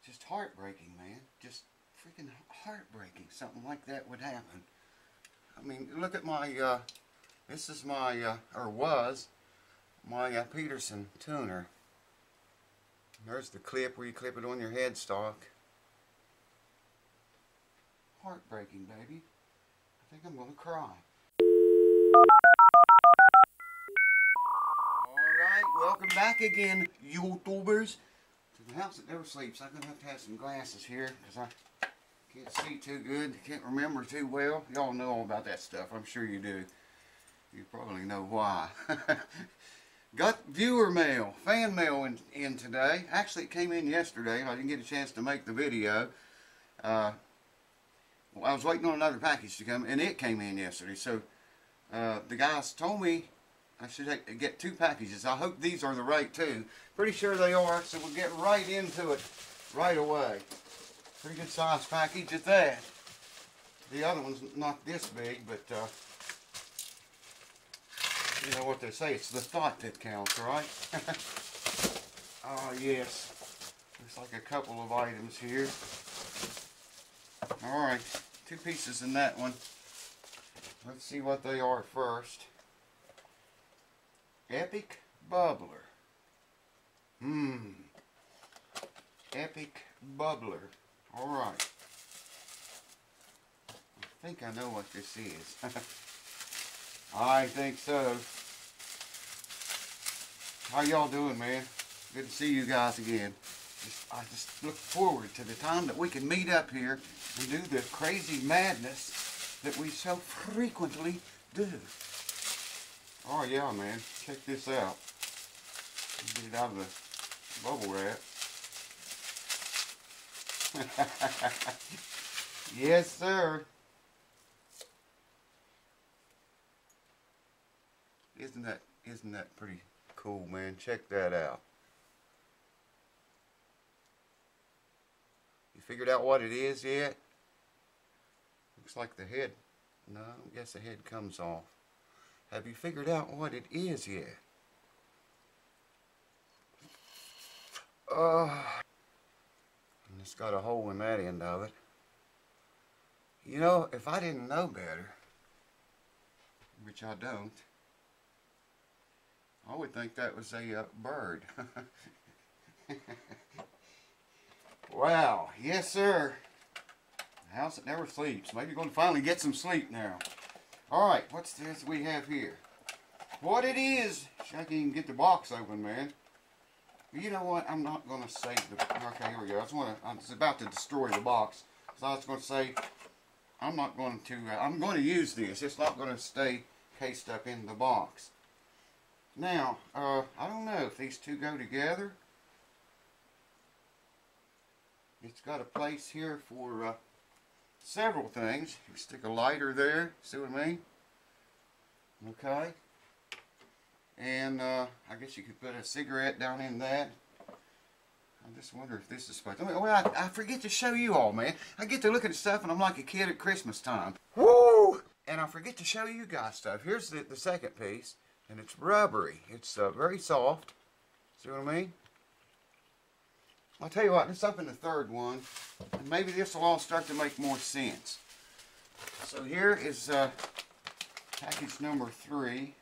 Just heartbreaking, man. Just freaking heartbreaking. Something like that would happen. I mean, look at my, this is my, or was, my Peterson tuner. There's the clip where you clip it on your headstock. Heartbreaking, baby. I think I'm going to cry. Alright, welcome back again, YouTubers, to the house that never sleeps. I'm going to have some glasses here because I can't see too good, can't remember too well. Y'all know all about that stuff, I'm sure you do. You probably know why. Got viewer mail, fan mail in today. Actually, it came in yesterday. I didn't get a chance to make the video. Well, I was waiting on another package to come, and it came in yesterday. So, the guys told me I should get 2 packages. I hope these are the right 2. Pretty sure they are, so we'll get right into it right away. Pretty good size package at that. The other one's not this big, but you know what they say, it's the thought that counts, right? Ah, yes. Looks like a couple of items here. Alright, 2 pieces in that one. Let's see what they are first. Epic Bubbler. Epic Bubbler. Alright. I think I know what this is. I think so. How y'all doing, man? Good to see you guys again. I just look forward to the time that we can meet up here and do the crazy madness that we so frequently do. Oh yeah, man. Check this out. Get it out of the bubble wrap. Yes, sir. Isn't that pretty cool, man? Check that out. You figured out what it is yet? Looks like the head. No, I guess the head comes off. Have you figured out what it is yet? And it's got a hole in that end of it. You know, if I didn't know better, which I don't, I would think that was a bird. Wow, yes sir. The house that never sleeps. Maybe you're going to finally get some sleep now. Alright, what's this we have here? What it is, I can even get the box open, man. You know what, I'm not going to save the, okay, here we go. I was about to destroy the box. So I was going to say, I'm going to use this. It's not going to stay cased up in the box. Now, I don't know if these two go together. It's got a place here for several things. You stick a lighter there, see what I mean? Okay. And I guess you could put a cigarette down in that. I just wonder if this is supposed to... Well, I forget to show you all, man. I get to looking at stuff and I'm like a kid at Christmas time. Woo! And I forget to show you guys stuff. Here's the second piece. And it's rubbery. It's very soft. See what I mean? I'll tell you what, let's open the third one. And maybe this will all start to make more sense. So here is package number 3.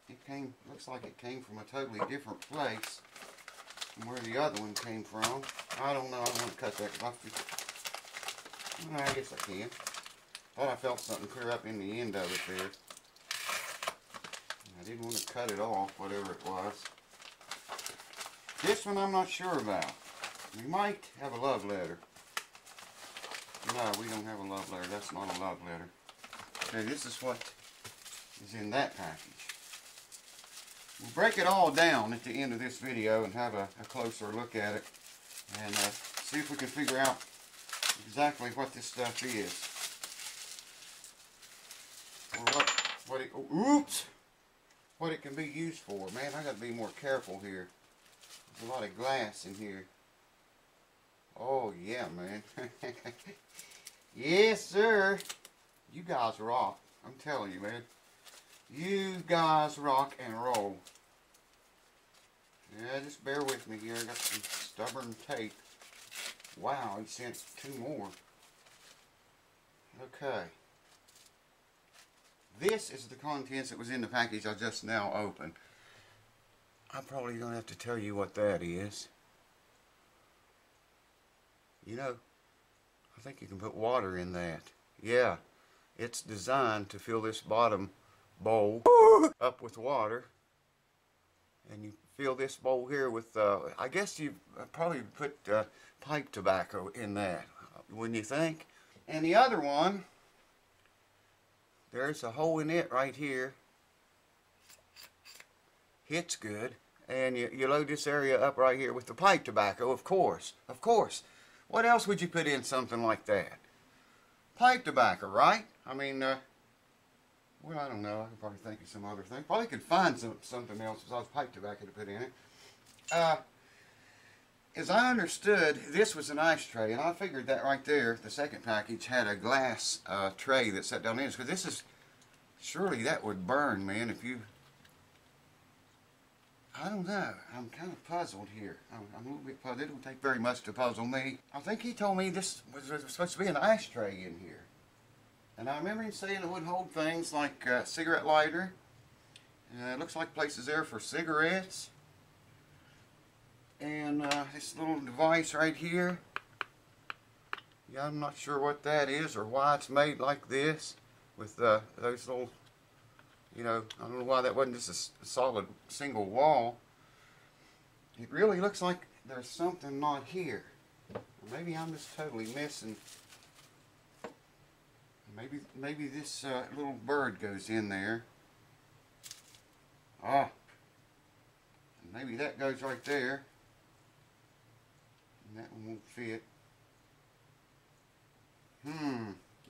It looks like it came from a totally different place from where the other one came from. I don't know, I don't want to cut that because I guess I can. Thought I felt something clear up in the end of it there. I didn't want to cut it off, whatever it was. This one I'm not sure about. We might have a love letter. No, we don't have a love letter. That's not a love letter. Okay, this is what is in that package. We'll break it all down at the end of this video and have a closer look at it and see if we can figure out exactly what this stuff is. Or what it can be used for. Man, I gotta be more careful here. There's a lot of glass in here. Oh yeah, man. Yes sir. You guys rock. I'm telling you, man. You guys rock and roll. Yeah, just bear with me here. I got some stubborn tape. Wow, he sent 2 more. Okay. This is the contents that was in the package I just now opened. I'm probably going to have to tell you what that is. You know, I think you can put water in that. Yeah, it's designed to fill this bottom bowl up with water. And you fill this bowl here with, I guess you probably put pipe tobacco in that, wouldn't you think? And the other one, there's a hole in it right here. Hits good. And you load this area up right here with the pipe tobacco, of course. Of course. What else would you put in something like that? Pipe tobacco, right? I mean, well, I don't know. I could probably think of some other thing. Probably could find something else besides pipe tobacco to put in it. As I understood, this was an ice tray, and I figured that right there, the second package, had a glass tray that sat down in it. Because this is, surely that would burn, man, if you... I don't know. I'm kind of puzzled here. I'm a little bit puzzled. It don't take very much to puzzle me. I think he told me this was supposed to be an ice tray in here. And I remember him saying it would hold things like cigarette lighter. It looks like places there for cigarettes. And this little device right here. Yeah, I'm not sure what that is or why it's made like this. With those little... You know, I don't know why that wasn't just a solid single wall. It really looks like there's something not here. Maybe I'm just totally missing. Maybe this little bird goes in there. Ah. Maybe that goes right there. And that one won't fit.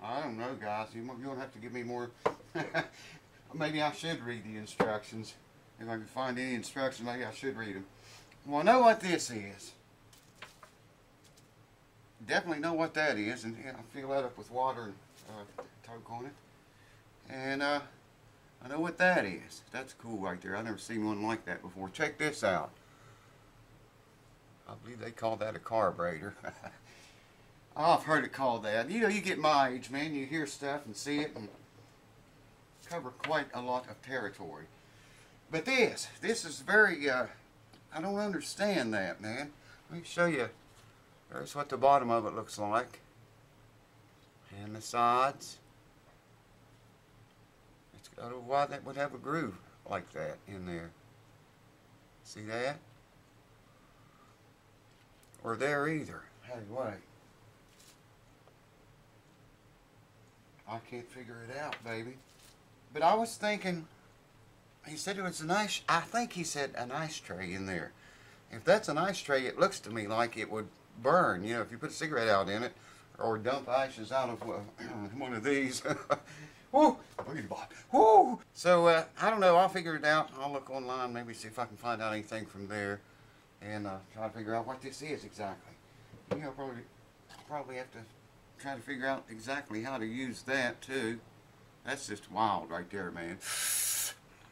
I don't know, guys. You're going to have to give me more... Maybe I should read the instructions. If I can find any instructions, maybe I should read them. Well, I know what this is. Definitely know what that is. And yeah, I fill that up with water and toke on it. And I know what that is. That's cool right there. I've never seen one like that before. Check this out. I believe they call that a carburetor. Oh, I've heard it called that. You know, you get my age, man. You hear stuff and see it and cover quite a lot of territory. But this is very, I don't understand that, man. Let me show you. There's what the bottom of it looks like. And the sides. I don't know why that would have a groove like that in there. See that? Or there either. Hey, wait. I can't figure it out, baby. But I was thinking, he said it was an ice, I think he said an ice tray in there. If that's an ice tray, it looks to me like it would burn. You know, if you put a cigarette out in it, or dump ashes out of one of these. Woo! Woo! So, I don't know, I'll figure it out. I'll look online, maybe see if I can find out anything from there. And try to figure out what this is exactly. You know, probably have to try to figure out exactly how to use that, too. That's just wild right there, man.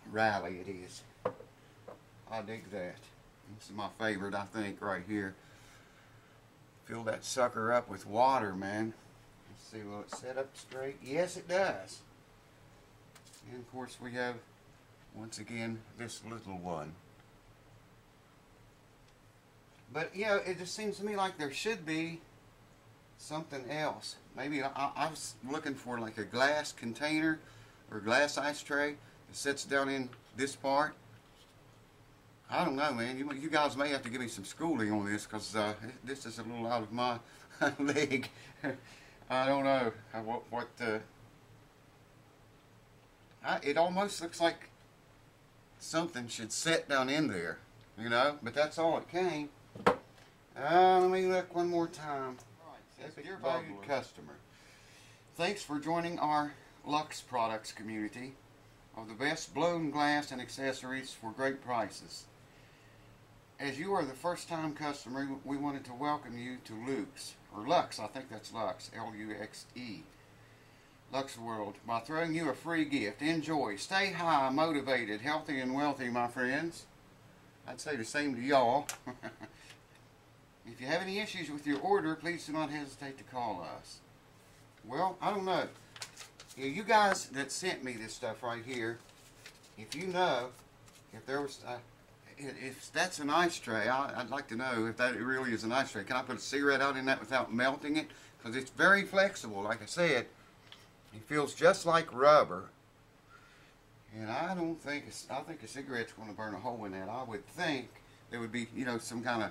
Rally it is. I dig that. This is my favorite, I think, right here. Fill that sucker up with water, man. Let's see, will it set up straight? Yes, it does. And of course we have, once again, this little one. But, you know, it just seems to me like there should be something else. Maybe I was looking for like a glass container or glass ice tray that sits down in this part. I don't know, man. You guys may have to give me some schooling on this, because this is a little out of my league. I don't know it almost looks like something should sit down in there, you know. But that's all it came. Let me look one more time. Dear valued customer, thanks for joining our Lux Products community of the best blown glass and accessories for great prices. As you are the first time customer, we wanted to welcome you to Lux, I think that's Lux, L-U-X-E, Lux World, by throwing you a free gift. Enjoy, stay high, motivated, healthy and wealthy, my friends. I'd say the same to y'all. you have any issues with your order, please do not hesitate to call us. Well, I don't know. You guys that sent me this stuff right here, if you know, if there was, if that's an ice tray, I'd like to know if that really is an ice tray. Can I put a cigarette out in that without melting it? Because it's very flexible, like I said. It feels just like rubber. And I don't think, I think a cigarette's going to burn a hole in that. I would think there would be, you know, some kind of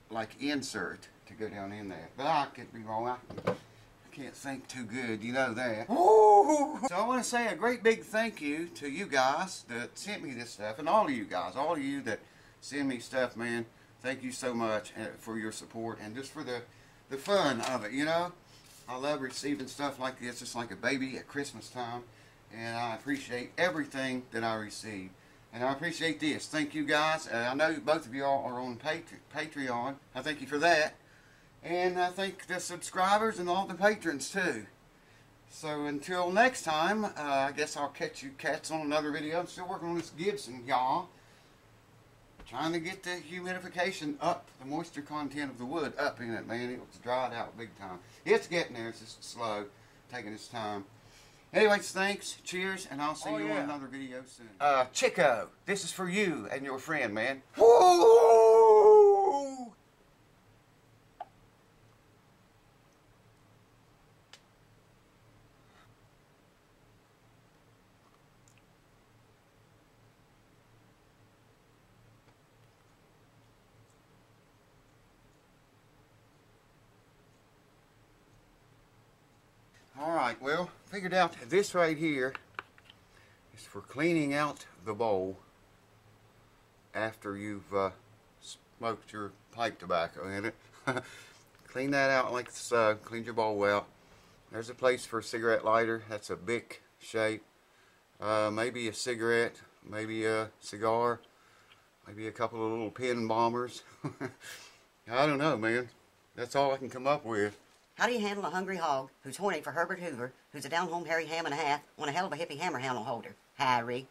like insert to go down in there. But I could be wrong. I can't think too good, you know that. Ooh. So I want to say a great big thank you to you guys that sent me this stuff, and all of you guys, all of you that send me stuff, man. Thank you so much for your support and just for the fun of it, you know. I love receiving stuff like this. It's like a baby at Christmas time, and I appreciate everything that I receive. And I appreciate this. Thank you guys. I know both of y'all are on Patreon. I thank you for that. And I thank the subscribers and all the patrons too. So until next time, I guess I'll catch you cats on another video. I'm still working on this Gibson, y'all. Trying to get the humidification up, the moisture content of the wood up in it, man. It was dried out big time. It's getting there. It's just slow, taking its time. Anyways, thanks, cheers, and I'll see you on another video soon. Chico, this is for you and your friend, man. Woo! Alright, well, figured out this right here is for cleaning out the bowl after you've smoked your pipe tobacco in it. Clean that out like so, clean your bowl out. There's a place for a cigarette lighter. That's a Bic shape. Maybe a cigarette, maybe a cigar, maybe a couple of little pin bombers. I don't know, man. That's all I can come up with. How do you handle a hungry hog who's horny for Herbert Hoover, who's a down-home hairy ham and a half, on a hell of a hippie hammer handle holder? Harry.